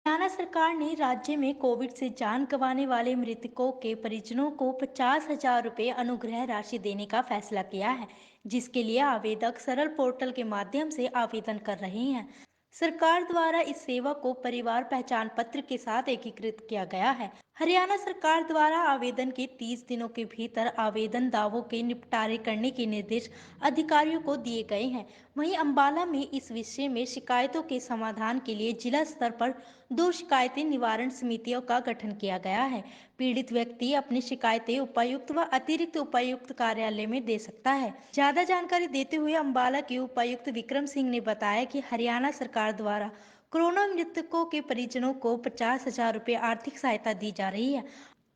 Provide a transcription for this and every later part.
हरियाणा सरकार ने राज्य में कोविड से जान गंवाने वाले मृतकों के परिजनों को 50,000 रुपये अनुग्रह राशि देने का फैसला किया है, जिसके लिए आवेदक सरल पोर्टल के माध्यम से आवेदन कर रहे हैं। सरकार द्वारा इस सेवा को परिवार पहचान पत्र के साथ एकीकृत किया गया है। हरियाणा सरकार द्वारा आवेदन के 30 दिनों के भीतर आवेदन दावों के निपटारे करने के निर्देश अधिकारियों को दिए गए हैं। वहीं अंबाला में इस विषय में शिकायतों के समाधान के लिए जिला स्तर पर 2 शिकायतें निवारण समितियों का गठन किया गया है। पीड़ित व्यक्ति अपनी शिकायतें उपायुक्त व अतिरिक्त उपायुक्त कार्यालय में दे सकता है। ज्यादा जानकारी देते हुए अंबाला के उपायुक्त विक्रम सिंह ने बताया कि हरियाणा सरकार द्वारा कोरोना मृतकों के परिजनों को 50,000 रुपये आर्थिक सहायता दी जा रही है।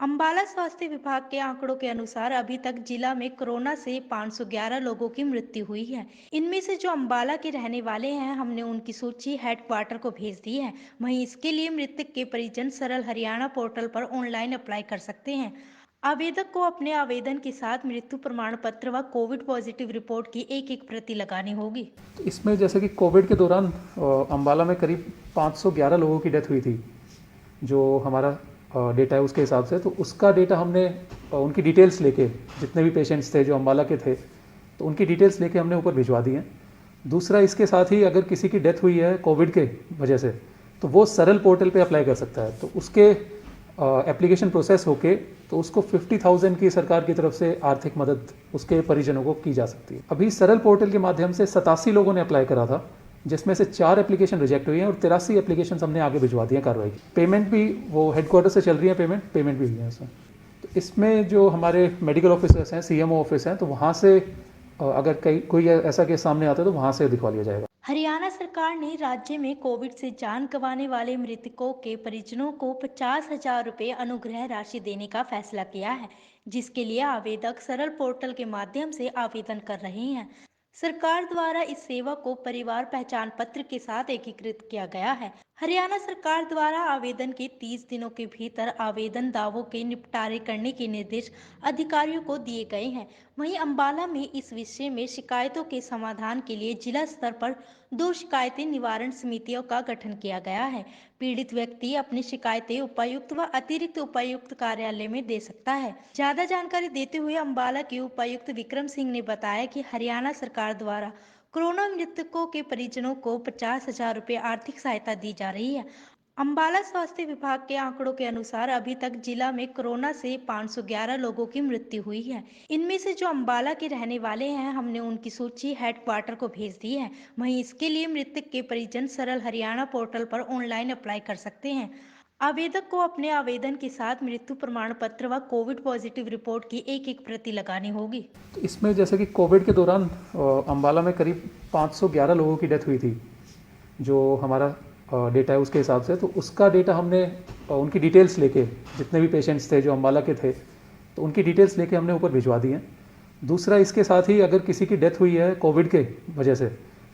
अंबाला स्वास्थ्य विभाग के आंकड़ों के अनुसार अभी तक जिला में कोरोना से 511 लोगों की मृत्यु हुई है। इनमें से जो अंबाला के रहने वाले हैं, हमने उनकी सूची हेडक्वार्टर को भेज दी है। वहीं इसके लिए मृतक के परिजन सरल हरियाणा पोर्टल पर ऑनलाइन अप्लाई कर सकते हैं। आवेदक को अपने आवेदन के साथ मृत्यु प्रमाण पत्र व कोविड पॉजिटिव रिपोर्ट की एक एक प्रति लगानी होगी। तो इसमें जैसे कि कोविड के दौरान अंबाला में करीब 511 लोगों की डेथ हुई थी, जो हमारा डेटा है उसके हिसाब से। तो उसका डेटा हमने उनकी डिटेल्स लेके, जितने भी पेशेंट्स थे जो अंबाला के थे, तो उनकी डिटेल्स लेके हमने ऊपर भिजवा दी हैं। दूसरा, इसके साथ ही अगर किसी की डेथ हुई है कोविड के वजह से, तो वो सरल पोर्टल पे अप्लाई कर सकता है। तो उसके एप्लीकेशन प्रोसेस होके तो उसको 50,000 की सरकार की तरफ से आर्थिक मदद उसके परिजनों को की जा सकती है। अभी सरल पोर्टल के माध्यम से 87 लोगों ने अप्लाई करा था, जिसमें से 4 एप्लीकेशन रिजेक्ट हुई हैं और 83 एप्लीकेशन हमने आगे भिजवा दिए हैं कार्रवाई की। पेमेंट भी वो हेडक्वार्टर से चल रही है, पेमेंट भी हुई है इसमें। तो इसमें जो हमारे मेडिकल ऑफिसर्स हैं, सीएमओ ऑफिस हैं, तो वहाँ से अगर कोई ऐसा केस सामने आता है तो वहाँ से दिखवा लिया जाएगा। हरियाणा सरकार ने राज्य में कोविड से जान गंवाने वाले मृतकों के परिजनों को 50,000 रुपये अनुग्रह राशि देने का फैसला किया है, जिसके लिए आवेदक सरल पोर्टल के माध्यम से आवेदन कर रहे हैं। सरकार द्वारा इस सेवा को परिवार पहचान पत्र के साथ एकीकृत किया गया है। हरियाणा सरकार द्वारा आवेदन के 30 दिनों के भीतर आवेदन दावों के निपटारे करने के निर्देश अधिकारियों को दिए गए हैं। वहीं अंबाला में इस विषय में शिकायतों के समाधान के लिए जिला स्तर पर 2 शिकायतें निवारण समितियों का गठन किया गया है। पीड़ित व्यक्ति अपनी शिकायतें उपायुक्त व अतिरिक्त उपायुक्त कार्यालय में दे सकता है। ज्यादा जानकारी देते हुए अंबाला के उपायुक्त विक्रम सिंह ने बताया कि हरियाणा सरकार द्वारा कोरोना मृतकों के परिजनों को 50,000 रुपये आर्थिक सहायता दी जा रही है। अंबाला स्वास्थ्य विभाग के आंकड़ों के अनुसार अभी तक जिला में कोरोना से 511 लोगों की मृत्यु हुई है। इनमें से जो अंबाला के रहने वाले हैं, हमने उनकी सूची हेडक्वार्टर को भेज दी है। वहीं इसके लिए मृतक के परिजन सरल हरियाणा पोर्टल पर ऑनलाइन अप्लाई कर सकते हैं। आवेदक को अपने आवेदन के साथ मृत्यु प्रमाण पत्र व कोविड पॉजिटिव रिपोर्ट की एक एक प्रति लगानी होगी। तो इसमें जैसे कि कोविड के दौरान अंबाला में करीब 511 लोगों की डेथ हुई थी, जो हमारा डेटा है उसके हिसाब से। तो उसका डेटा हमने उनकी डिटेल्स लेके, जितने भी पेशेंट्स थे जो अंबाला के थे, तो उनकी डिटेल्स लेके हमने ऊपर भिजवा दी हैं। दूसरा, इसके साथ ही अगर किसी की डेथ हुई है कोविड के वजह से,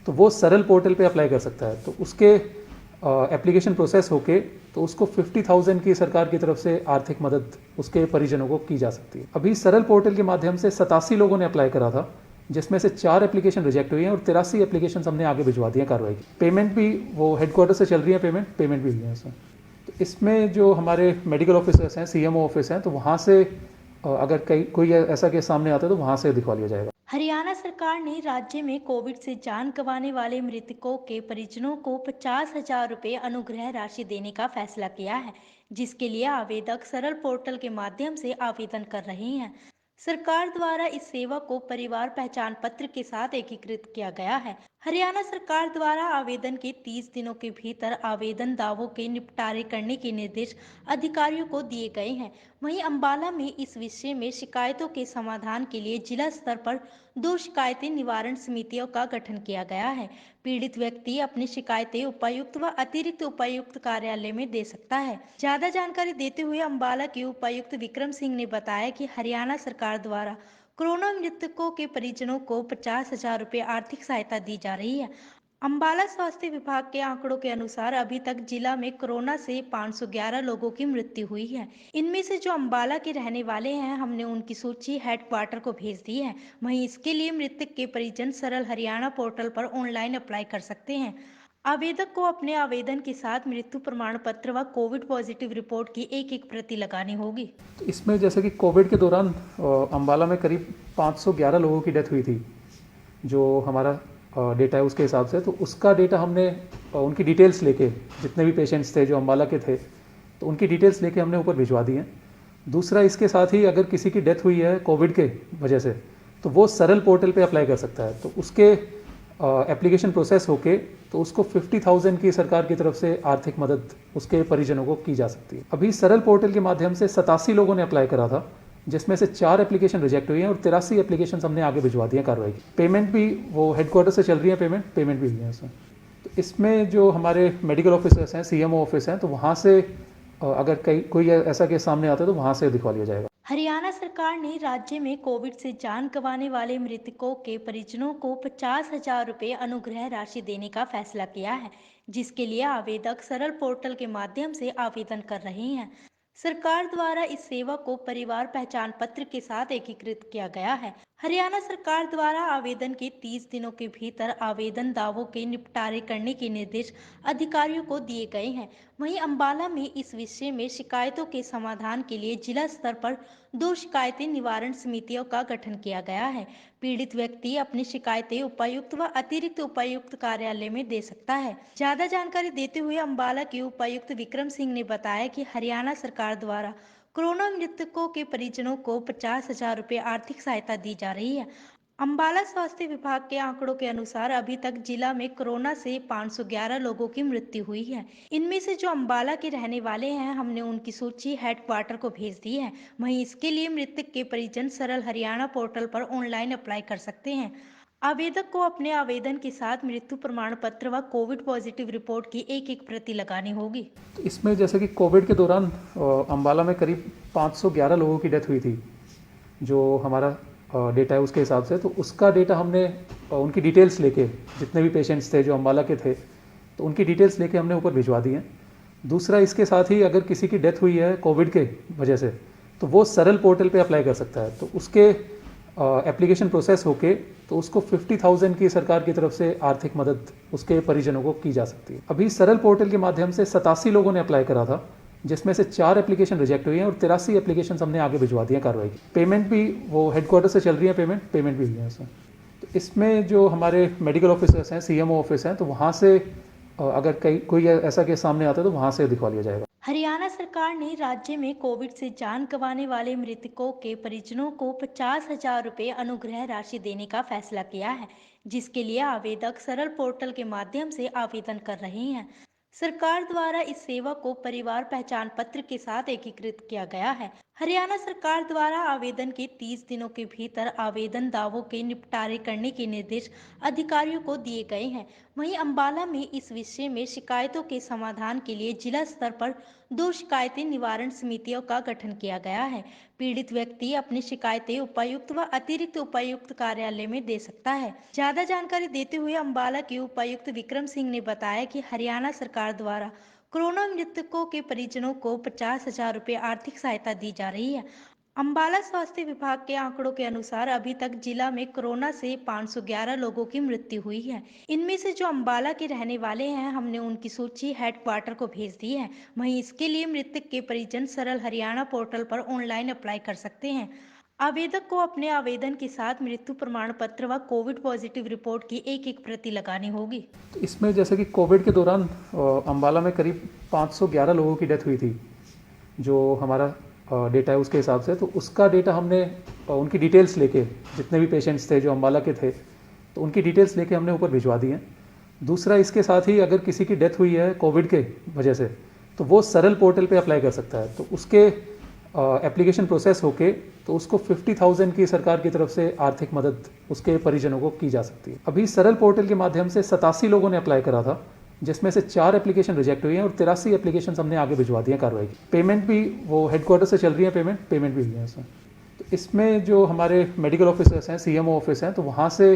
तो वो सरल पोर्टल पे अप्लाई कर सकता है। तो उसके एप्लीकेशन प्रोसेस होके तो उसको 50,000 की सरकार की तरफ से आर्थिक मदद उसके परिजनों को की जा सकती है। अभी सरल पोर्टल के माध्यम से 87 लोगों ने अप्लाई करा था, जिसमें से 4 एप्लीकेशन रिजेक्ट हुई हैं और 83 एप्लीकेशन हमने आगे भिजवा दिए हैं कार्रवाई की। पेमेंट भी वो हेडक्वार्टर से चल रही है, पेमेंट भी हुई है इसमें। तो इसमें जो हमारे मेडिकल ऑफिसर्स हैं, सीएमओ ऑफिस हैं, तो वहाँ से अगर कोई ऐसा केस सामने आता है तो वहाँ से दिखवा लिया जाएगा। हरियाणा सरकार ने राज्य में कोविड से जान गंवाने वाले मृतकों के परिजनों को 50,000 रुपये अनुग्रह राशि देने का फैसला किया है, जिसके लिए आवेदक सरल पोर्टल के माध्यम से आवेदन कर रहे हैं। सरकार द्वारा इस सेवा को परिवार पहचान पत्र के साथ एकीकृत किया गया है। हरियाणा सरकार द्वारा आवेदन के 30 दिनों के भीतर आवेदन दावों के निपटारे करने के निर्देश अधिकारियों को दिए गए हैं। वहीं अंबाला में इस विषय में शिकायतों के समाधान के लिए जिला स्तर पर 2 शिकायतें निवारण समितियों का गठन किया गया है। पीड़ित व्यक्ति अपनी शिकायतें उपायुक्त व अतिरिक्त उपायुक्त कार्यालय में दे सकता है। ज्यादा जानकारी देते हुए अंबाला के उपायुक्त विक्रम सिंह ने बताया कि हरियाणा सरकार द्वारा कोरोना मृतकों के परिजनों को 50,000 रुपये आर्थिक सहायता दी जा रही है। अंबाला स्वास्थ्य विभाग के आंकड़ों के अनुसार अभी तक जिला में कोरोना से 511 लोगों की मृत्यु हुई है। इनमें से जो अंबाला के रहने वाले हैं, हमने उनकी सूची हेडक्वार्टर को भेज दी है। वहीं इसके लिए मृतक के परिजन सरल हरियाणा पोर्टल पर ऑनलाइन अप्लाई कर सकते हैं। आवेदक को अपने आवेदन के साथ मृत्यु प्रमाण पत्र व कोविड पॉजिटिव रिपोर्ट की एक प्रति लगानी होगी। तो इसमें जैसे कि कोविड के दौरान अम्बाला में करीब 511 लोगों की डेथ हुई थी, जो हमारा डेटा है उसके हिसाब से। तो उसका डेटा हमने उनकी डिटेल्स लेके, जितने भी पेशेंट्स थे जो अम्बाला के थे, तो उनकी डिटेल्स लेके हमने ऊपर भिजवा दी हैं। दूसरा, इसके साथ ही अगर किसी की डेथ हुई है कोविड के वजह से, तो वो सरल पोर्टल पे अप्लाई कर सकता है। तो उसके एप्लीकेशन प्रोसेस होके तो उसको 50,000 की सरकार की तरफ से आर्थिक मदद उसके परिजनों को की जा सकती है। अभी सरल पोर्टल के माध्यम से 87 लोगों ने अप्लाई करा था, जिसमें से 4 एप्लीकेशन रिजेक्ट हुई हैं और 83 एप्लीकेशन हमने आगे भिजवा दी हैं कार्रवाई की। पेमेंट भी वो हेडक्वार्टर से चल रही है, पेमेंट भी हुई है उसमें। तो इसमें जो हमारे मेडिकल ऑफिसर्स हैं, सीएमओ ऑफिस हैं, तो वहाँ से अगर कोई ऐसा केस सामने आता है तो वहाँ से दिखवा लिया जाएगा। हरियाणा सरकार ने राज्य में कोविड से जान गंवाने वाले मृतकों के परिजनों को 50,000 रुपये अनुग्रह राशि देने का फैसला किया है, जिसके लिए आवेदक सरल पोर्टल के माध्यम से आवेदन कर रहे हैं। सरकार द्वारा इस सेवा को परिवार पहचान पत्र के साथ एकीकृत किया गया है। हरियाणा सरकार द्वारा आवेदन के 30 दिनों के भीतर आवेदन दावों के निपटारे करने के निर्देश अधिकारियों को दिए गए हैं। वहीं अंबाला में इस विषय में शिकायतों के समाधान के लिए जिला स्तर पर 2 शिकायतें निवारण समितियों का गठन किया गया है। पीड़ित व्यक्ति अपनी शिकायतें उपायुक्त व अतिरिक्त उपायुक्त कार्यालय में दे सकता है। ज्यादा जानकारी देते हुए अंबाला के उपायुक्त विक्रम सिंह ने बताया कि हरियाणा सरकार द्वारा कोरोना मृतकों के परिजनों को 50,000 रुपये आर्थिक सहायता दी जा रही है। अंबाला स्वास्थ्य विभाग के आंकड़ों के अनुसार अभी तक जिला में कोरोना से 511 लोगों की मृत्यु हुई है। इनमें से जो अंबाला के रहने वाले हैं, हमने उनकी सूची हेडक्वार्टर को भेज दी है। वहीं इसके लिए मृतक के परिजन सरल हरियाणा पोर्टल पर ऑनलाइन अप्लाई कर सकते हैं। आवेदक को अपने आवेदन के साथ मृत्यु प्रमाण पत्र व कोविड पॉजिटिव रिपोर्ट की एक प्रति लगानी होगी। तो इसमें जैसे कि कोविड के दौरान अम्बाला में करीब 511 लोगों की डेथ हुई थी, जो हमारा डेटा है उसके हिसाब से। तो उसका डेटा हमने उनकी डिटेल्स लेके, जितने भी पेशेंट्स थे जो अम्बाला के थे, तो उनकी डिटेल्स लेके हमने ऊपर भिजवा दी हैं। दूसरा, इसके साथ ही अगर किसी की डेथ हुई है कोविड के वजह से, तो वो सरल पोर्टल पे अप्लाई कर सकता है। तो उसके एप्लीकेशन प्रोसेस होके तो उसको 50,000 की सरकार की तरफ से आर्थिक मदद उसके परिजनों को की जा सकती है। अभी सरल पोर्टल के माध्यम से 87 लोगों ने अप्लाई करा था, जिसमें से 4 एप्लीकेशन रिजेक्ट हुई हैं और 83 एप्लीकेशन हमने आगे भिजवा दी हैं कार्रवाई की। पेमेंट भी वो हेडक्वार्टर से चल रही है, पेमेंट भी हुई है उसमें। तो इसमें जो हमारे मेडिकल ऑफिसर्स हैं, सीएमओ ऑफिस हैं, तो वहाँ से अगर कोई ऐसा केस सामने आता है तो वहाँ से दिखवा लिया जाएगा। हरियाणा सरकार ने राज्य में कोविड से जान गंवाने वाले मृतकों के परिजनों को 50,000 रुपये अनुग्रह राशि देने का फैसला किया है, जिसके लिए आवेदक सरल पोर्टल के माध्यम से आवेदन कर रहे हैं। सरकार द्वारा इस सेवा को परिवार पहचान पत्र के साथ एकीकृत किया गया है। हरियाणा सरकार द्वारा आवेदन के 30 दिनों के भीतर आवेदन दावों के निपटारे करने के निर्देश अधिकारियों को दिए गए हैं। वहीं अंबाला में इस विषय में शिकायतों के समाधान के लिए जिला स्तर पर 2 शिकायतें निवारण समितियों का गठन किया गया है। पीड़ित व्यक्ति अपनी शिकायतें उपायुक्त व अतिरिक्त उपायुक्त कार्यालय में दे सकता है। ज्यादा जानकारी देते हुए अंबाला के उपायुक्त विक्रम सिंह ने बताया कि हरियाणा सरकार द्वारा कोरोना मृतकों के परिजनों को 50,000 रुपये आर्थिक सहायता दी जा रही है। अंबाला स्वास्थ्य विभाग के आंकड़ों के अनुसार अभी तक जिला में कोरोना से 511 लोगों की मृत्यु हुई है। इनमें से जो अंबाला के रहने वाले हैं, हमने उनकी सूची हेडक्वार्टर को भेज दी है। वहीं इसके लिए मृतक के परिजन सरल हरियाणा पोर्टल पर ऑनलाइन अप्लाई कर सकते हैं। आवेदक को अपने आवेदन के साथ मृत्यु प्रमाण पत्र व कोविड पॉजिटिव रिपोर्ट की एक प्रति लगानी होगी। तो इसमें जैसे कि कोविड के दौरान अम्बाला में करीब 511 लोगों की डेथ हुई थी, जो हमारा डेटा है उसके हिसाब से। तो उसका डेटा हमने उनकी डिटेल्स लेके, जितने भी पेशेंट्स थे जो अम्बाला के थे, तो उनकी डिटेल्स लेके हमने ऊपर भिजवा दी हैं। दूसरा, इसके साथ ही अगर किसी की डेथ हुई है कोविड के वजह से, तो वो सरल पोर्टल पे अप्लाई कर सकता है। तो उसके एप्लीकेशन प्रोसेस होके तो उसको 50,000 की सरकार की तरफ से आर्थिक मदद उसके परिजनों को की जा सकती है। अभी सरल पोर्टल के माध्यम से 87 लोगों ने अप्लाई करा था, जिसमें से 4 एप्लीकेशन रिजेक्ट हुई हैं और 83 एप्लीकेशन हमने आगे भिजवा दी हैं कार्रवाई की। पेमेंट भी वो हेडक्वार्टर से चल रही है, पेमेंट भी हुई है उसमें। तो इसमें जो हमारे मेडिकल ऑफिसर्स हैं, सीएमओ ऑफिस हैं, तो वहाँ से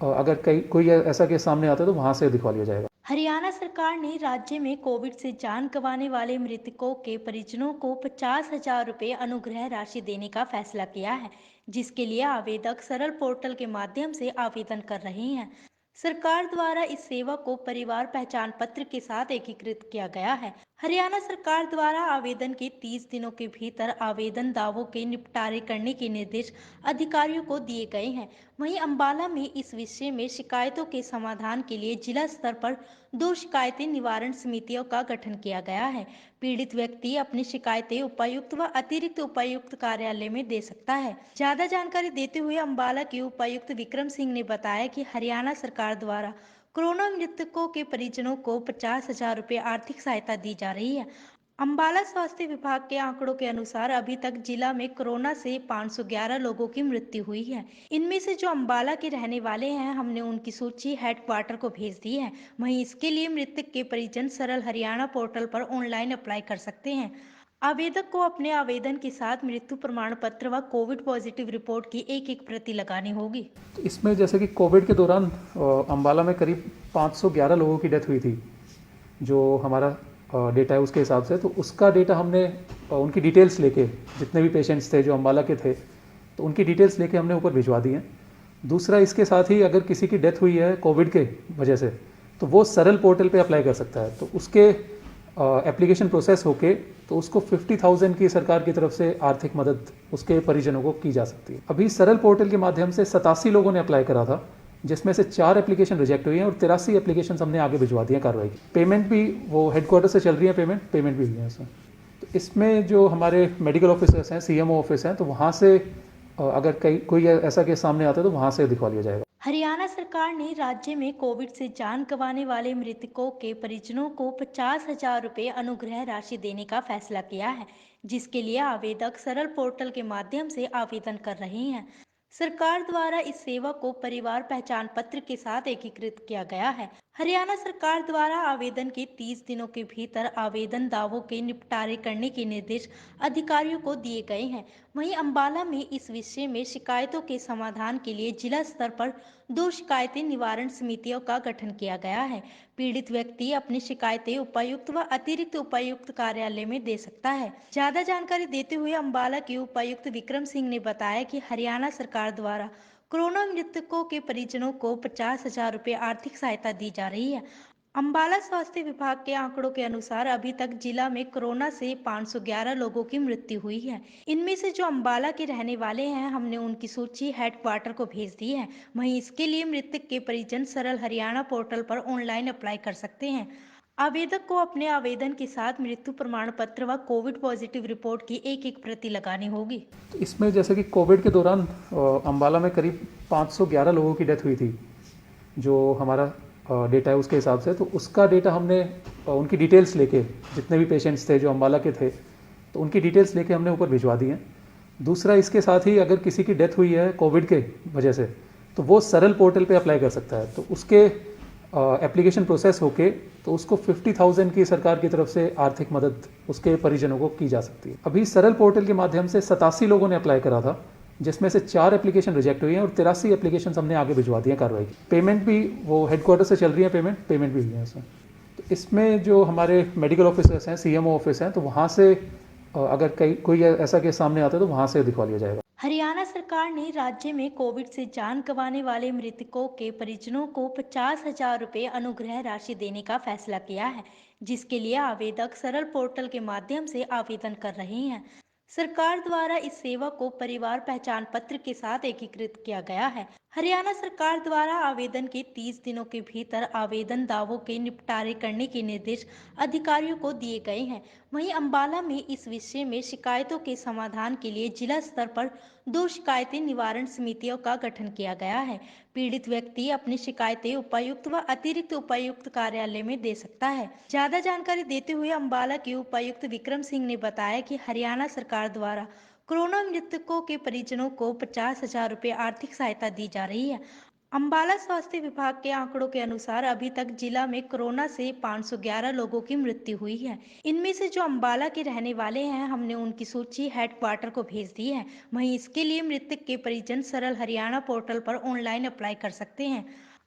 अगर कोई ऐसा केस सामने आता है तो वहाँ से दिखवा लिया जाएगा। हरियाणा सरकार ने राज्य में कोविड से जान गंवाने वाले मृतकों के परिजनों को 50,000 रुपये अनुग्रह राशि देने का फैसला किया है, जिसके लिए आवेदक सरल पोर्टल के माध्यम से आवेदन कर रहे हैं। सरकार द्वारा इस सेवा को परिवार पहचान पत्र के साथ एकीकृत किया गया है। हरियाणा सरकार द्वारा आवेदन के 30 दिनों के भीतर आवेदन दावों के निपटारे करने के निर्देश अधिकारियों को दिए गए हैं। वहीं अंबाला में इस विषय में शिकायतों के समाधान के लिए जिला स्तर पर 2 शिकायतें निवारण समितियों का गठन किया गया है। पीड़ित व्यक्ति अपनी शिकायतें उपायुक्त व अतिरिक्त उपायुक्त कार्यालय में दे सकता है। ज्यादा जानकारी देते हुए अंबाला के उपायुक्त विक्रम सिंह ने बताया कि हरियाणा सरकार द्वारा कोरोना मृतकों के परिजनों को 50,000 रुपये आर्थिक सहायता दी जा रही है। अंबाला स्वास्थ्य विभाग के आंकड़ों के अनुसार अभी तक जिला में कोरोना से 511 लोगों की मृत्यु हुई है। इनमें से जो अंबाला के रहने वाले हैं, हमने उनकी सूची हेडक्वार्टर को भेज दी है। वहीं इसके लिए मृतक के परिजन सरल हरियाणा पोर्टल पर ऑनलाइन अप्लाई कर सकते हैं। आवेदक को अपने आवेदन के साथ मृत्यु प्रमाण पत्र व कोविड पॉजिटिव रिपोर्ट की एक प्रति लगानी होगी। तो इसमें जैसे कि कोविड के दौरान अंबाला में करीब 511 लोगों की डेथ हुई थी, जो हमारा डेटा है उसके हिसाब से। तो उसका डेटा हमने उनकी डिटेल्स लेके, जितने भी पेशेंट्स थे जो अंबाला के थे, तो उनकी डिटेल्स लेके हमने ऊपर भिजवा दी हैं। दूसरा, इसके साथ ही अगर किसी की डेथ हुई है कोविड के वजह से, तो वो सरल पोर्टल पे अप्लाई कर सकता है। तो उसके एप्लीकेशन प्रोसेस होके तो उसको 50,000 की सरकार की तरफ से आर्थिक मदद उसके परिजनों को की जा सकती है। अभी सरल पोर्टल के माध्यम से 87 लोगों ने अप्लाई करा था, जिसमें से 4 एप्लीकेशन रिजेक्ट हुई हैं और 83 एप्लीकेशन हमने आगे भिजवा दी हैं कार्रवाई की। पेमेंट भी वो हेडक्वार्टर से चल रही है, पेमेंट भी हुई है इसमें। तो इसमें जो हमारे मेडिकल ऑफिसर्स हैं, सीएमओ ऑफिस हैं, तो वहाँ से अगर कोई ऐसा केस सामने आता है तो वहाँ से दिखवा लिया जाएगा। हरियाणा सरकार ने राज्य में कोविड से जान गंवाने वाले मृतकों के परिजनों को 50,000 रुपये अनुग्रह राशि देने का फैसला किया है, जिसके लिए आवेदक सरल पोर्टल के माध्यम से आवेदन कर रहे हैं। सरकार द्वारा इस सेवा को परिवार पहचान पत्र के साथ एकीकृत किया गया है। हरियाणा सरकार द्वारा आवेदन के 30 दिनों के भीतर आवेदन दावों के निपटारे करने के निर्देश अधिकारियों को दिए गए हैं। वहीं अंबाला में इस विषय में शिकायतों के समाधान के लिए जिला स्तर पर 2 शिकायतें निवारण समितियों का गठन किया गया है। पीड़ित व्यक्ति अपनी शिकायतें उपायुक्त व अतिरिक्त उपायुक्त कार्यालय में दे सकता है। ज्यादा जानकारी देते हुए अंबाला के उपायुक्त विक्रम सिंह ने बताया कि हरियाणा सरकार द्वारा कोरोना मृतकों के परिजनों को 50,000 रुपये आर्थिक सहायता दी जा रही है। अंबाला स्वास्थ्य विभाग के आंकड़ों के अनुसार अभी तक जिला में कोरोना से 511 लोगों की मृत्यु हुई है। इनमें से जो अंबाला के रहने वाले हैं, हमने उनकी सूची हेडक्वार्टर को भेज दी है। वहीं इसके लिए मृतक के परिजन सरल हरियाणा पोर्टल पर ऑनलाइन अप्लाई कर सकते हैं। आवेदक को अपने आवेदन के साथ मृत्यु प्रमाण पत्र व कोविड पॉजिटिव रिपोर्ट की एक प्रति लगानी होगी। तो इसमें जैसे कि कोविड के दौरान अंबाला में करीब 511 लोगों की डेथ हुई थी, जो हमारा डेटा है उसके हिसाब से। तो उसका डेटा हमने उनकी डिटेल्स लेके, जितने भी पेशेंट्स थे जो अंबाला के थे, तो उनकी डिटेल्स लेके हमने ऊपर भिजवा दी हैं। दूसरा, इसके साथ ही अगर किसी की डेथ हुई है कोविड के वजह से, तो वो सरल पोर्टल पे अप्लाई कर सकता है। तो उसके एप्लीकेशन प्रोसेस होके तो उसको 50,000 की सरकार की तरफ से आर्थिक मदद उसके परिजनों को की जा सकती है। अभी सरल पोर्टल के माध्यम से 87 लोगों ने अप्लाई करा था, जिसमें से 4 एप्लीकेशन रिजेक्ट हुई हैं और 83 एप्लीकेशन हमने आगे भिजवा दी हैं कार्रवाई की। पेमेंट भी वो हेडक्वार्टर से चल रही है, पेमेंट भी हुई है इसमें। तो इसमें जो हमारे मेडिकल ऑफिसर्स हैं, सीएमओ ऑफिस हैं, तो वहाँ से अगर कोई ऐसा केस सामने आता है तो वहाँ से दिखवा लिया जाएगा। हरियाणा सरकार ने राज्य में कोविड से जान गंवाने वाले मृतकों के परिजनों को 50,000 रुपये अनुग्रह राशि देने का फैसला किया है, जिसके लिए आवेदक सरल पोर्टल के माध्यम से आवेदन कर रहे हैं। सरकार द्वारा इस सेवा को परिवार पहचान पत्र के साथ एकीकृत किया गया है। हरियाणा सरकार द्वारा आवेदन के 30 दिनों के भीतर आवेदन दावों के निपटारे करने के निर्देश अधिकारियों को दिए गए हैं। वहीं अंबाला में इस विषय में शिकायतों के समाधान के लिए जिला स्तर पर 2 शिकायतें निवारण समितियों का गठन किया गया है। पीड़ित व्यक्ति अपनी शिकायतें उपायुक्त व अतिरिक्त उपायुक्त कार्यालय में दे सकता है। ज्यादा जानकारी देते हुए अंबाला के उपायुक्त विक्रम सिंह ने बताया कि हरियाणा सरकार द्वारा कोरोना मृतकों के परिजनों को 50,000 रुपये आर्थिक सहायता दी जा रही है। अंबाला स्वास्थ्य विभाग के आंकड़ों के अनुसार अभी तक जिला में कोरोना से 511 लोगों की मृत्यु हुई है। इनमें से जो अंबाला के रहने वाले हैं, हमने उनकी सूची हेडक्वार्टर को भेज दी है। वहीं इसके लिए मृतक के परिजन सरल हरियाणा पोर्टल पर ऑनलाइन अप्लाई कर सकते हैं।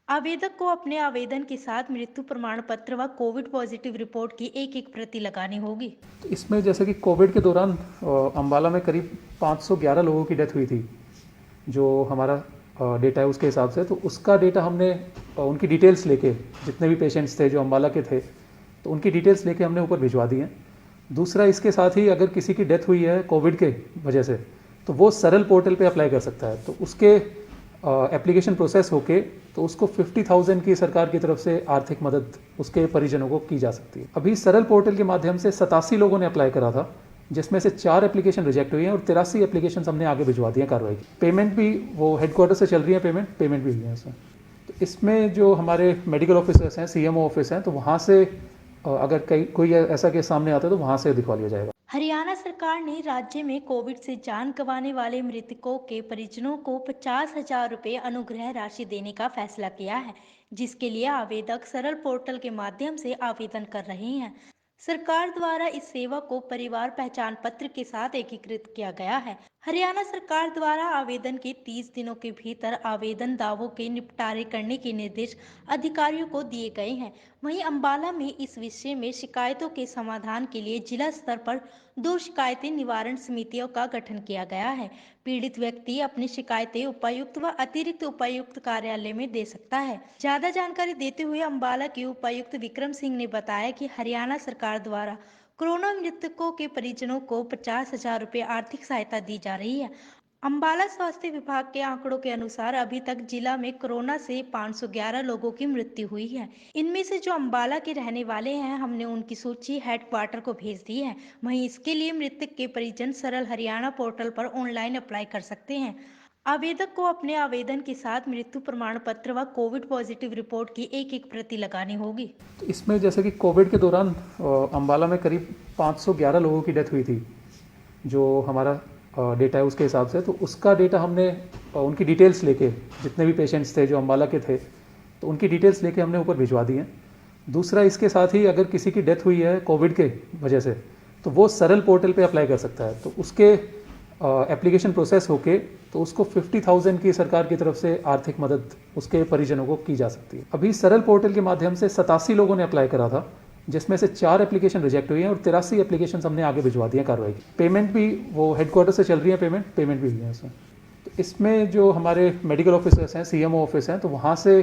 आवेदक को अपने आवेदन के साथ मृत्यु प्रमाण पत्र व कोविड पॉजिटिव रिपोर्ट की एक प्रति लगानी होगी। तो इसमें जैसे कि कोविड के दौरान अंबाला में करीब 511 लोगों की डेथ हुई थी, जो हमारा डेटा है उसके हिसाब से। तो उसका डेटा हमने उनकी डिटेल्स लेके, जितने भी पेशेंट्स थे जो अम्बाला के थे, तो उनकी डिटेल्स लेके हमने ऊपर भिजवा दी हैं। दूसरा, इसके साथ ही अगर किसी की डेथ हुई है कोविड के वजह से, तो वो सरल पोर्टल पे अप्लाई कर सकता है। तो उसके एप्लीकेशन प्रोसेस होके तो उसको 50,000 की सरकार की तरफ से आर्थिक मदद उसके परिजनों को की जा सकती है। अभी सरल पोर्टल के माध्यम से 87 लोगों ने अप्लाई करा था, जिसमें से 4 एप्लीकेशन रिजेक्ट हुई हैं और 83 एप्लीकेशन हमने आगे भिजवा दी हैं कार्रवाई की। पेमेंट भी वो हेडक्वार्टर से चल रही है, पेमेंट भी हुई है इसमें। तो इसमें जो हमारे मेडिकल ऑफिसर्स हैं, सीएमओ ऑफिस हैं, तो वहाँ से अगर कोई ऐसा केस सामने आता है तो वहाँ से दिखवा लिया जाएगा। हरियाणा सरकार ने राज्य में कोविड से जान गंवाने वाले मृतकों के परिजनों को 50,000 रुपये अनुग्रह राशि देने का फैसला किया है, जिसके लिए आवेदक सरल पोर्टल के माध्यम से आवेदन कर रहे हैं। सरकार द्वारा इस सेवा को परिवार पहचान पत्र के साथ एकीकृत किया गया है। हरियाणा सरकार द्वारा आवेदन के 30 दिनों के भीतर आवेदन दावों के निपटारे करने के निर्देश अधिकारियों को दिए गए हैं। वहीं अंबाला में इस विषय में शिकायतों के समाधान के लिए जिला स्तर पर 2 शिकायतें निवारण समितियों का गठन किया गया है। पीड़ित व्यक्ति अपनी शिकायतें उपायुक्त व अतिरिक्त उपायुक्त कार्यालय में दे सकता है। ज्यादा जानकारी देते हुए अंबाला के उपायुक्त विक्रम सिंह ने बताया कि हरियाणा सरकार द्वारा कोरोना मृतकों के परिजनों को 50,000 रुपये आर्थिक सहायता दी जा रही है। अंबाला स्वास्थ्य विभाग के आंकड़ों के अनुसार अभी तक जिला में कोरोना से 511 लोगों की मृत्यु हुई है। इनमें से जो अंबाला के रहने वाले हैं, हमने उनकी सूची हेडक्वार्टर को भेज दी है। वहीं इसके लिए मृतक के परिजन सरल हरियाणा पोर्टल पर ऑनलाइन अप्लाई कर सकते हैं। आवेदक को अपने आवेदन के साथ मृत्यु प्रमाण पत्र व कोविड पॉजिटिव रिपोर्ट की एक प्रति लगानी होगी। तो इसमें जैसे कि कोविड के दौरान अंबाला में करीब 511 लोगों की डेथ हुई थी, जो हमारा डेटा है उसके हिसाब से। तो उसका डेटा हमने उनकी डिटेल्स लेके, जितने भी पेशेंट्स थे जो अम्बाला के थे, तो उनकी डिटेल्स लेके हमने ऊपर भिजवा दी हैं। दूसरा, इसके साथ ही अगर किसी की डेथ हुई है कोविड के वजह से, तो वो सरल पोर्टल पे अप्लाई कर सकता है। तो उसके एप्लीकेशन प्रोसेस होके तो उसको 50,000 की सरकार की तरफ से आर्थिक मदद उसके परिजनों को की जा सकती है। अभी सरल पोर्टल के माध्यम से 87 लोगों ने अप्लाई करा था, जिसमें से 4 एप्लीकेशन रिजेक्ट हुई हैं और 83 एप्लीकेशन हमने आगे भिजवा दी हैं कार्रवाई की। पेमेंट भी वो हेडक्वार्टर से चल रही है, पेमेंट भी हुई है इसमें। तो इसमें जो हमारे मेडिकल ऑफिसर्स हैं, सीएमओ ऑफिस हैं, तो वहाँ से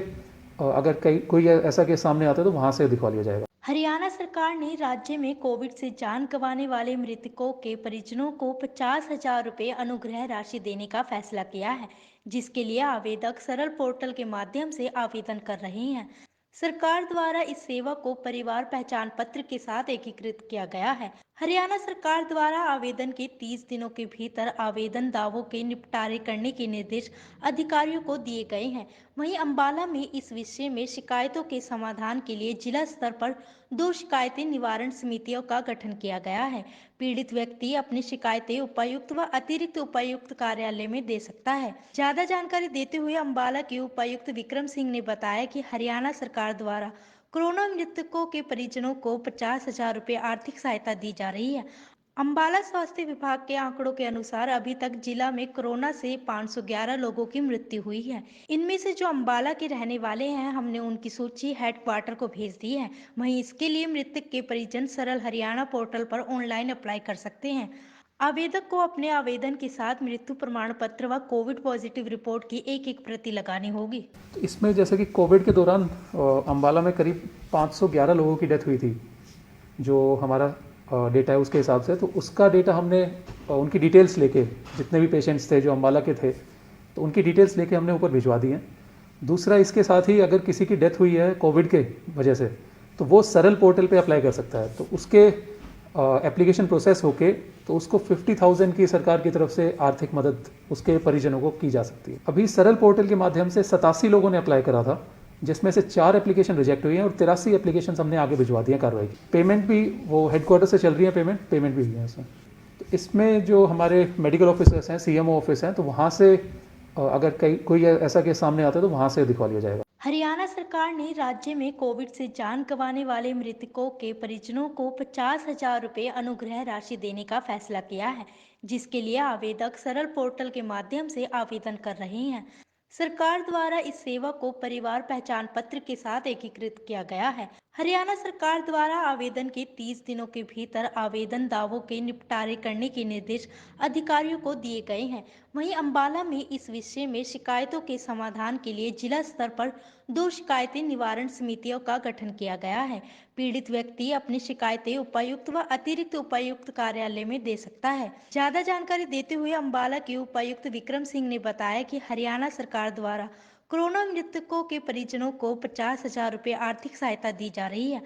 अगर कोई ऐसा केस सामने आता है तो वहाँ से दिखवा लिया जाएगा। हरियाणा सरकार ने राज्य में कोविड से जान गंवाने वाले मृतकों के परिजनों को 50,000 रुपये अनुग्रह राशि देने का फैसला किया है, जिसके लिए आवेदक सरल पोर्टल के माध्यम से आवेदन कर रहे हैं। सरकार द्वारा इस सेवा को परिवार पहचान पत्र के साथ एकीकृत किया गया है। हरियाणा सरकार द्वारा आवेदन के 30 दिनों के भीतर आवेदन दावों के निपटारे करने के निर्देश अधिकारियों को दिए गए हैं। वहीं अंबाला में इस विषय में शिकायतों के समाधान के लिए जिला स्तर पर 2 शिकायतें निवारण समितियों का गठन किया गया है। पीड़ित व्यक्ति अपनी शिकायतें उपायुक्त व अतिरिक्त उपायुक्त कार्यालय में दे सकता है। ज्यादा जानकारी देते हुए अंबाला के उपायुक्त विक्रम सिंह ने बताया कि हरियाणा सरकार द्वारा कोरोना मृतकों के परिजनों को 50,000 रुपये आर्थिक सहायता दी जा रही है। अंबाला स्वास्थ्य विभाग के आंकड़ों के अनुसार अभी तक जिला में कोरोना से 511 लोगों की मृत्यु हुई है। इनमें से जो अंबाला के रहने वाले हैं, हमने उनकी सूची हेडक्वार्टर को भेज दी है। वहीं इसके लिए मृतक के परिजन सरल हरियाणा पोर्टल पर ऑनलाइन अप्लाई कर सकते हैं। आवेदक को अपने आवेदन के साथ मृत्यु प्रमाण पत्र व कोविड पॉजिटिव रिपोर्ट की एक प्रति लगानी होगी। तो इसमें जैसे कि कोविड के दौरान अंबाला में करीब 511 लोगों की डेथ हुई थी, जो हमारा डेटा है उसके हिसाब से। तो उसका डेटा हमने उनकी डिटेल्स लेके, जितने भी पेशेंट्स थे जो अम्बाला के थे, तो उनकी डिटेल्स लेके हमने ऊपर भिजवा दी हैं। दूसरा, इसके साथ ही अगर किसी की डेथ हुई है कोविड के वजह से, तो वो सरल पोर्टल पे अप्लाई कर सकता है। तो उसके एप्लीकेशन प्रोसेस होके तो उसको 50,000 की सरकार की तरफ से आर्थिक मदद उसके परिजनों को की जा सकती है। अभी सरल पोर्टल के माध्यम से 87 लोगों ने अप्लाई करा था, जिसमें से 4 एप्लीकेशन रिजेक्ट हुई हैं और 83 एप्लीकेशन हमने आगे भिजवा दी हैं कार्रवाई की। पेमेंट भी वो हेडक्वार्टर से चल रही है, पेमेंट भी हुई है इसमें। तो इसमें जो हमारे मेडिकल ऑफिसर्स हैं, सीएमओ ऑफिस हैं, तो वहाँ से अगर कोई ऐसा केस सामने आता है तो वहाँ से दिखवा लिया जाएगा। हरियाणा सरकार ने राज्य में कोविड से जान गंवाने वाले मृतकों के परिजनों को 50,000 रुपये अनुग्रह राशि देने का फैसला किया है, जिसके लिए आवेदक सरल पोर्टल के माध्यम से आवेदन कर रहे हैं। सरकार द्वारा इस सेवा को परिवार पहचान पत्र के साथ एकीकृत किया गया है। हरियाणा सरकार द्वारा आवेदन के 30 दिनों के भीतर आवेदन दावों के निपटारे करने के निर्देश अधिकारियों को दिए गए हैं। वहीं अंबाला में इस विषय में शिकायतों के समाधान के लिए जिला स्तर पर 2 शिकायतें निवारण समितियों का गठन किया गया है। पीड़ित व्यक्ति अपनी शिकायतें उपायुक्त व अतिरिक्त उपायुक्त कार्यालय में दे सकता है। ज्यादा जानकारी देते हुए अंबाला के उपायुक्त विक्रम सिंह ने बताया कि हरियाणा सरकार द्वारा कोरोना मृतकों के परिजनों को 50,000 रुपये आर्थिक सहायता दी जा रही है।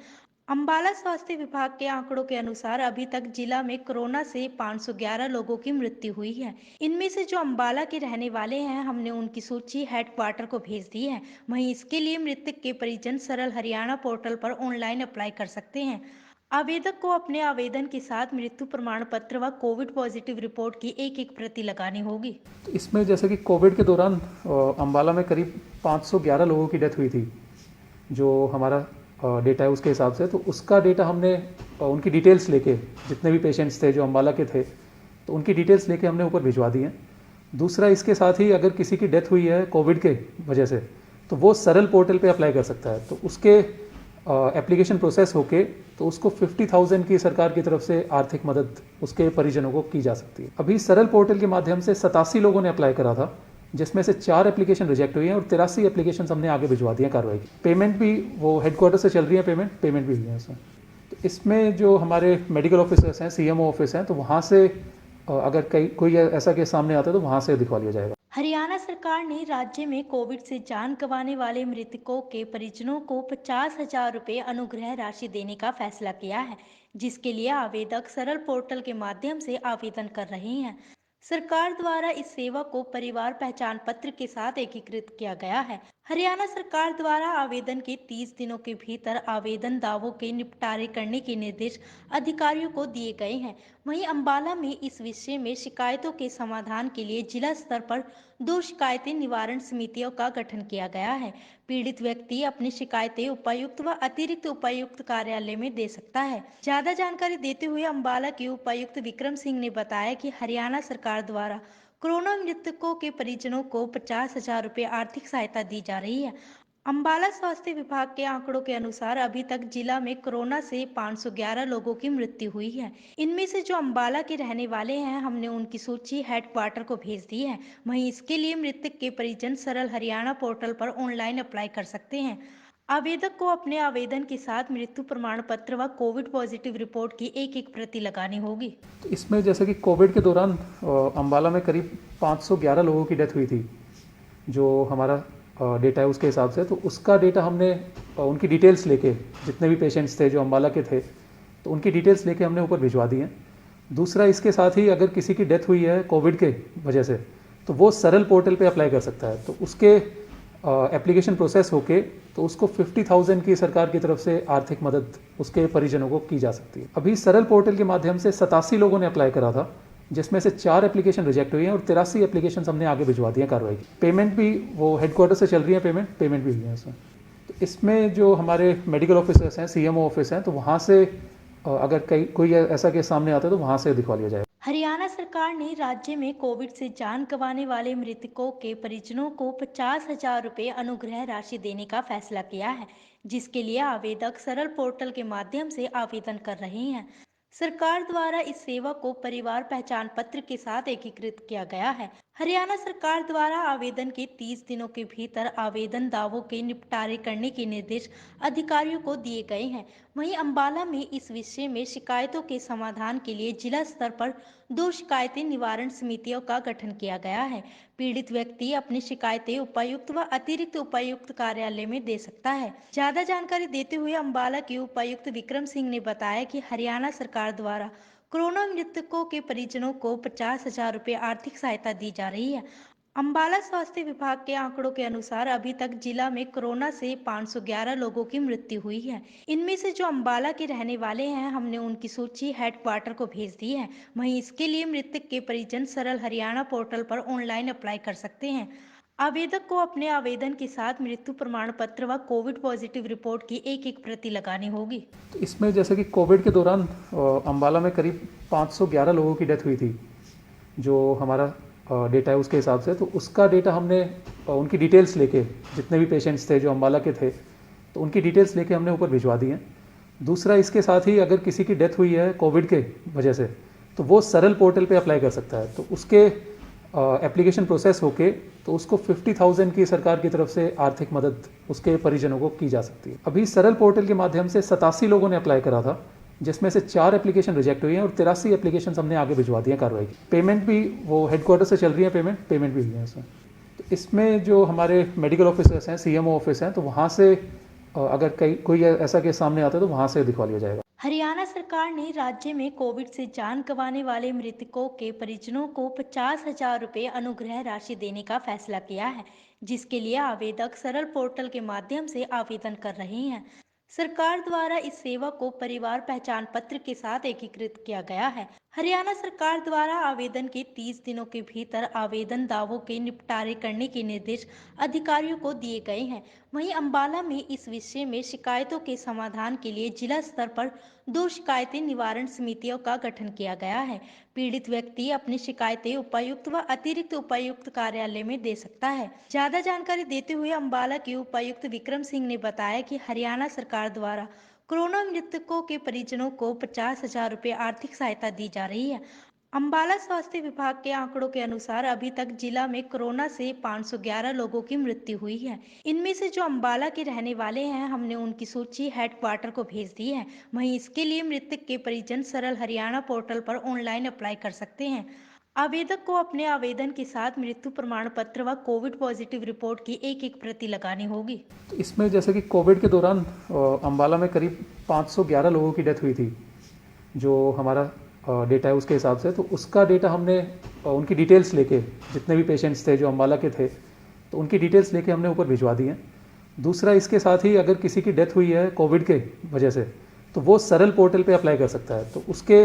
अंबाला स्वास्थ्य विभाग के आंकड़ों के अनुसार अभी तक जिला में कोरोना से 511 लोगों की मृत्यु हुई है। इनमें से जो अंबाला के रहने वाले हैं, हमने उनकी सूची हेडक्वार्टर को भेज दी है। वहीं इसके लिए मृतक के परिजन सरल हरियाणा पोर्टल पर ऑनलाइन अप्लाई कर सकते हैं। आवेदक को अपने आवेदन के साथ मृत्यु प्रमाण पत्र व कोविड पॉजिटिव रिपोर्ट की एक प्रति लगानी होगी। तो इसमें जैसे कि कोविड के दौरान अंबाला में करीब 511 लोगों की डेथ हुई थी, जो हमारा डेटा है उसके हिसाब से। तो उसका डेटा हमने उनकी डिटेल्स लेके, जितने भी पेशेंट्स थे जो अंबाला के थे, तो उनकी डिटेल्स लेके हमने ऊपर भिजवा दी हैं। दूसरा, इसके साथ ही अगर किसी की डेथ हुई है कोविड के वजह से, तो वो सरल पोर्टल पे अप्लाई कर सकता है। तो उसके एप्लीकेशन प्रोसेस होके तो उसको 50,000 की सरकार की तरफ से आर्थिक मदद उसके परिजनों को की जा सकती है। अभी सरल पोर्टल के माध्यम से 87 लोगों ने अप्लाई करा था, जिसमें से 4 एप्लीकेशन रिजेक्ट हुई हैं और 83 एप्लीकेशन हमने आगे भिजवा दी हैं कार्रवाई की। पेमेंट भी वो हेडक्वार्टर से चल रही है, पेमेंट भी हुई है उसमें। तो इसमें जो हमारे मेडिकल ऑफिसर्स हैं, सीएमओ ऑफिस हैं, तो वहाँ से अगर कोई ऐसा केस सामने आता है तो वहाँ से दिखवा लिया जाएगा। हरियाणा सरकार ने राज्य में कोविड से जान गंवाने वाले मृतकों के परिजनों को 50,000 रुपये अनुग्रह राशि देने का फैसला किया है, जिसके लिए आवेदक सरल पोर्टल के माध्यम से आवेदन कर रहे हैं। सरकार द्वारा इस सेवा को परिवार पहचान पत्र के साथ एकीकृत किया गया है। हरियाणा सरकार द्वारा आवेदन के 30 दिनों के भीतर आवेदन दावों के निपटारे करने के निर्देश अधिकारियों को दिए गए हैं। वहीं अंबाला में इस विषय में शिकायतों के समाधान के लिए जिला स्तर पर 2 शिकायतें निवारण समितियों का गठन किया गया है। पीड़ित व्यक्ति अपनी शिकायतें उपायुक्त व अतिरिक्त उपायुक्त कार्यालय में दे सकता है। ज्यादा जानकारी देते हुए अंबाला के उपायुक्त विक्रम सिंह ने बताया कि हरियाणा सरकार द्वारा कोरोना मृतकों के परिजनों को 50,000 रुपये आर्थिक सहायता दी जा रही है। अंबाला स्वास्थ्य विभाग के आंकड़ों के अनुसार अभी तक जिला में कोरोना से 511 लोगों की मृत्यु हुई है। इनमें से जो अंबाला के रहने वाले हैं, हमने उनकी सूची हेडक्वार्टर को भेज दी है। वहीं इसके लिए मृतक के परिजन सरल हरियाणा पोर्टल पर ऑनलाइन अप्लाई कर सकते हैं। आवेदक को अपने आवेदन के साथ मृत्यु प्रमाण पत्र व कोविड पॉजिटिव रिपोर्ट की एक प्रति लगानी होगी। तो इसमें जैसे कि कोविड के दौरान अंबाला में करीब 511 लोगों की डेथ हुई थी, जो हमारा डेटा है उसके हिसाब से। तो उसका डेटा हमने उनकी डिटेल्स लेके, जितने भी पेशेंट्स थे जो अंबाला के थे, तो उनकी डिटेल्स लेके हमने ऊपर भिजवा दी हैं। दूसरा, इसके साथ ही अगर किसी की डेथ हुई है कोविड के वजह से, तो वो सरल पोर्टल पे अप्लाई कर सकता है। तो उसके एप्लीकेशन प्रोसेस होके तो उसको 50,000 की सरकार की तरफ से आर्थिक मदद उसके परिजनों को की जा सकती है। अभी सरल पोर्टल के माध्यम से 87 लोगों ने अप्लाई करा था, जिसमें से 4 एप्लीकेशन रिजेक्ट हुई हैं और 83 एप्लीकेशन हमने आगे भिजवा दी हैं कार्रवाई की। पेमेंट भी वो हेडक्वार्टर से चल रही है, पेमेंट भी हुई है उसमें। तो इसमें जो हमारे मेडिकल ऑफिसर्स हैं, सीएमओ ऑफिस हैं, तो वहाँ से अगर कोई ऐसा केस सामने आता है तो वहाँ से दिखवा लिया जाएगा। हरियाणा सरकार ने राज्य में कोविड से जान गंवाने वाले मृतकों के परिजनों को 50,000 रुपये अनुग्रह राशि देने का फैसला किया है, जिसके लिए आवेदक सरल पोर्टल के माध्यम से आवेदन कर रहे हैं। सरकार द्वारा इस सेवा को परिवार पहचान पत्र के साथ एकीकृत किया गया है। हरियाणा सरकार द्वारा आवेदन के 30 दिनों के भीतर आवेदन दावों के निपटारे करने के निर्देश अधिकारियों को दिए गए हैं। वहीं अंबाला में इस विषय में शिकायतों के समाधान के लिए जिला स्तर पर 2 शिकायतें निवारण समितियों का गठन किया गया है। पीड़ित व्यक्ति अपनी शिकायतें उपायुक्त व अतिरिक्त उपायुक्त कार्यालय में दे सकता है। ज्यादा जानकारी देते हुए अंबाला के उपायुक्त विक्रम सिंह ने बताया कि हरियाणा सरकार द्वारा कोरोना मृतकों के परिजनों को 50,000 रुपये आर्थिक सहायता दी जा रही है। अंबाला स्वास्थ्य विभाग के आंकड़ों के अनुसार अभी तक जिला में कोरोना से 511 लोगों की मृत्यु हुई है। इनमें से जो अंबाला के रहने वाले हैं, हमने उनकी सूची हेडक्वार्टर को भेज दी है। वहीं इसके लिए मृतक के परिजन सरल हरियाणा पोर्टल पर ऑनलाइन अप्लाई कर सकते हैं। आवेदक को अपने आवेदन के साथ मृत्यु प्रमाण पत्र व कोविड पॉजिटिव रिपोर्ट की एक प्रति लगानी होगी। तो इसमें जैसे कि कोविड के दौरान अंबाला में करीब 511 लोगों की डेथ हुई थी, जो हमारा डेटा है उसके हिसाब से। तो उसका डेटा हमने उनकी डिटेल्स लेके, जितने भी पेशेंट्स थे जो अंबाला के थे, तो उनकी डिटेल्स लेके हमने ऊपर भिजवा दी हैं। दूसरा, इसके साथ ही अगर किसी की डेथ हुई है कोविड के वजह से, तो वो सरल पोर्टल पे अप्लाई कर सकता है। तो उसके एप्लीकेशन प्रोसेस होके तो उसको 50,000 की सरकार की तरफ से आर्थिक मदद उसके परिजनों को की जा सकती है। अभी सरल पोर्टल के माध्यम से 87 लोगों ने अप्लाई करा था, जिसमें से 4 एप्लीकेशन रिजेक्ट हुई हैं और 83 एप्लीकेशन हमने आगे भिजवा दी हैं कार्रवाई की। पेमेंट भी वो हेडक्वार्टर से चल रही है, पेमेंट भी हुई है इसमें। तो इसमें जो हमारे मेडिकल ऑफिसर्स हैं, सीएमओ ऑफिस हैं, तो वहाँ से अगर कोई ऐसा केस सामने आता है तो वहाँ से दिखवा लिया जाएगा। हरियाणा सरकार ने राज्य में कोविड से जान गंवाने वाले मृतकों के परिजनों को 50,000 रुपये अनुग्रह राशि देने का फैसला किया है, जिसके लिए आवेदक सरल पोर्टल के माध्यम से आवेदन कर रहे हैं। सरकार द्वारा इस सेवा को परिवार पहचान पत्र के साथ एकीकृत किया गया है। हरियाणा सरकार द्वारा आवेदन के 30 दिनों के भीतर आवेदन दावों के निपटारे करने के निर्देश अधिकारियों को दिए गए हैं। वहीं अंबाला में इस विषय में शिकायतों के समाधान के लिए जिला स्तर पर 2 शिकायतें निवारण समितियों का गठन किया गया है। पीड़ित व्यक्ति अपनी शिकायतें उपायुक्त व अतिरिक्त उपायुक्त कार्यालय में दे सकता है। ज्यादा जानकारी देते हुए अंबाला के उपायुक्त विक्रम सिंह ने बताया कि हरियाणा सरकार द्वारा कोरोना मृतकों के परिजनों को 50,000 रुपये आर्थिक सहायता दी जा रही है। अंबाला स्वास्थ्य विभाग के आंकड़ों के अनुसार अभी तक जिला में कोरोना से 511 लोगों की मृत्यु हुई है। इनमें से जो अंबाला के रहने वाले हैं, हमने उनकी सूची हेडक्वार्टर को भेज दी है। वहीं इसके लिए मृतक के परिजन सरल हरियाणा पोर्टल पर ऑनलाइन अप्लाई कर सकते हैं। आवेदक को अपने आवेदन के साथ मृत्यु प्रमाण पत्र व कोविड पॉजिटिव रिपोर्ट की एक प्रति लगानी होगी। तो इसमें जैसे कि कोविड के दौरान अंबाला में करीब 511 लोगों की डेथ हुई थी, जो हमारा डेटा है उसके हिसाब से। तो उसका डेटा हमने उनकी डिटेल्स लेके, जितने भी पेशेंट्स थे जो अंबाला के थे, तो उनकी डिटेल्स लेके हमने ऊपर भिजवा दी हैं। दूसरा, इसके साथ ही अगर किसी की डेथ हुई है कोविड के वजह से, तो वो सरल पोर्टल पे अप्लाई कर सकता है। तो उसके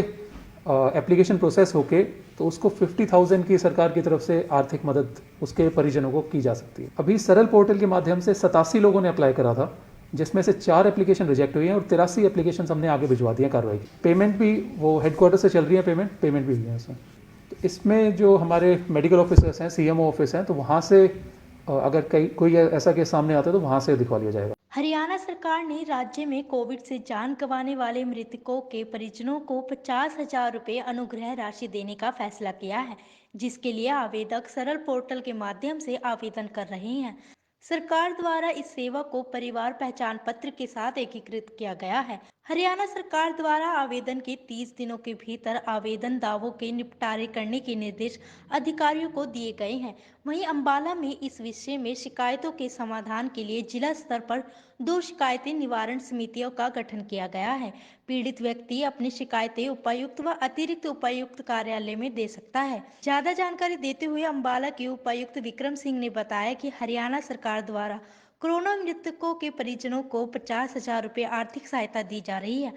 एप्लीकेशन प्रोसेस होके तो उसको 50,000 की सरकार की तरफ से आर्थिक मदद उसके परिजनों को की जा सकती है। अभी सरल पोर्टल के माध्यम से 87 लोगों ने अप्लाई करा था, जिसमें से 4 एप्लीकेशन रिजेक्ट हुई हैं और 83 एप्लीकेशन हमने आगे भिजवा दी हैं कार्रवाई की। पेमेंट भी वो हेडक्वार्टर से चल रही है, पेमेंट भी हुई है इसमें। तो इसमें जो हमारे मेडिकल ऑफिसर्स हैं, सीएमओ ऑफिस हैं, तो वहाँ से अगर कोई ऐसा केस सामने आता है तो वहाँ से दिखवा लिया जाएगा। हरियाणा सरकार ने राज्य में कोविड से जान गंवाने वाले मृतकों के परिजनों को 50,000 रुपये अनुग्रह राशि देने का फैसला किया है, जिसके लिए आवेदक सरल पोर्टल के माध्यम से आवेदन कर रहे हैं। सरकार द्वारा इस सेवा को परिवार पहचान पत्र के साथ एकीकृत किया गया है। हरियाणा सरकार द्वारा आवेदन के 30 दिनों के भीतर आवेदन दावों के निपटारे करने के निर्देश अधिकारियों को दिए गए हैं। वहीं अंबाला में इस विषय में शिकायतों के समाधान के लिए जिला स्तर पर 2 शिकायतें निवारण समितियों का गठन किया गया है। पीड़ित व्यक्ति अपनी शिकायतें उपायुक्त व अतिरिक्त उपायुक्त कार्यालय में दे सकता है। ज्यादा जानकारी देते हुए अंबाला के उपायुक्त विक्रम सिंह ने बताया कि हरियाणा सरकार द्वारा कोरोना मृतकों के परिजनों को 50,000 रुपये आर्थिक सहायता दी जा रही है।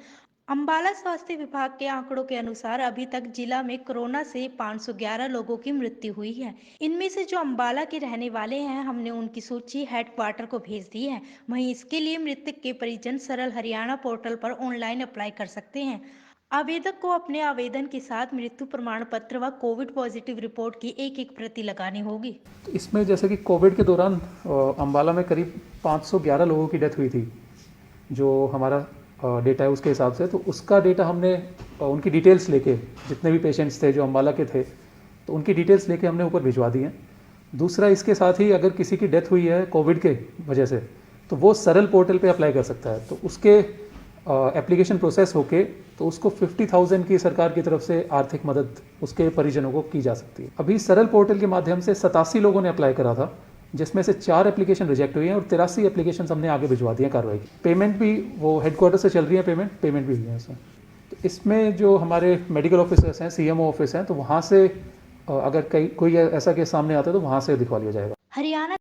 अंबाला स्वास्थ्य विभाग के आंकड़ों के अनुसार अभी तक जिला में कोरोना से 511 लोगों की मृत्यु हुई है। इनमें से जो अंबाला के रहने वाले हैं, हमने उनकी सूची हेडक्वार्टर को भेज दी है। वहीं इसके लिए मृतक के परिजन सरल हरियाणा पोर्टल पर ऑनलाइन अप्लाई कर सकते हैं। आवेदक को अपने आवेदन के साथ मृत्यु प्रमाण पत्र व कोविड पॉजिटिव रिपोर्ट की एक प्रति लगानी होगी। तो इसमें जैसे कि कोविड के दौरान अंबाला में करीब 511 लोगों की डेथ हुई थी, जो हमारा डेटा है उसके हिसाब से। तो उसका डेटा हमने उनकी डिटेल्स लेके, जितने भी पेशेंट्स थे जो अंबाला के थे, तो उनकी डिटेल्स लेके हमने ऊपर भिजवा दी हैं। दूसरा, इसके साथ ही अगर किसी की डेथ हुई है कोविड के वजह से, तो वो सरल पोर्टल पे अप्लाई कर सकता है। तो उसके एप्लीकेशन प्रोसेस होके तो उसको 50,000 की सरकार की तरफ से आर्थिक मदद उसके परिजनों को की जा सकती है। अभी सरल पोर्टल के माध्यम से 87 लोगों ने अप्लाई करा था, जिसमें से 4 एप्लीकेशन रिजेक्ट हुई हैं और 83 एप्लीकेशन हमने आगे भिजवा दी हैं कार्रवाई की। पेमेंट भी वो हेडक्वार्टर से चल रही है, पेमेंट भी हुई है इसमें। तो इसमें जो हमारे मेडिकल ऑफिसर्स हैं, सीएमओ ऑफिस हैं, तो वहाँ से अगर कोई ऐसा केस सामने आता है तो वहाँ से दिखवा लिया जाएगा। हरियाणा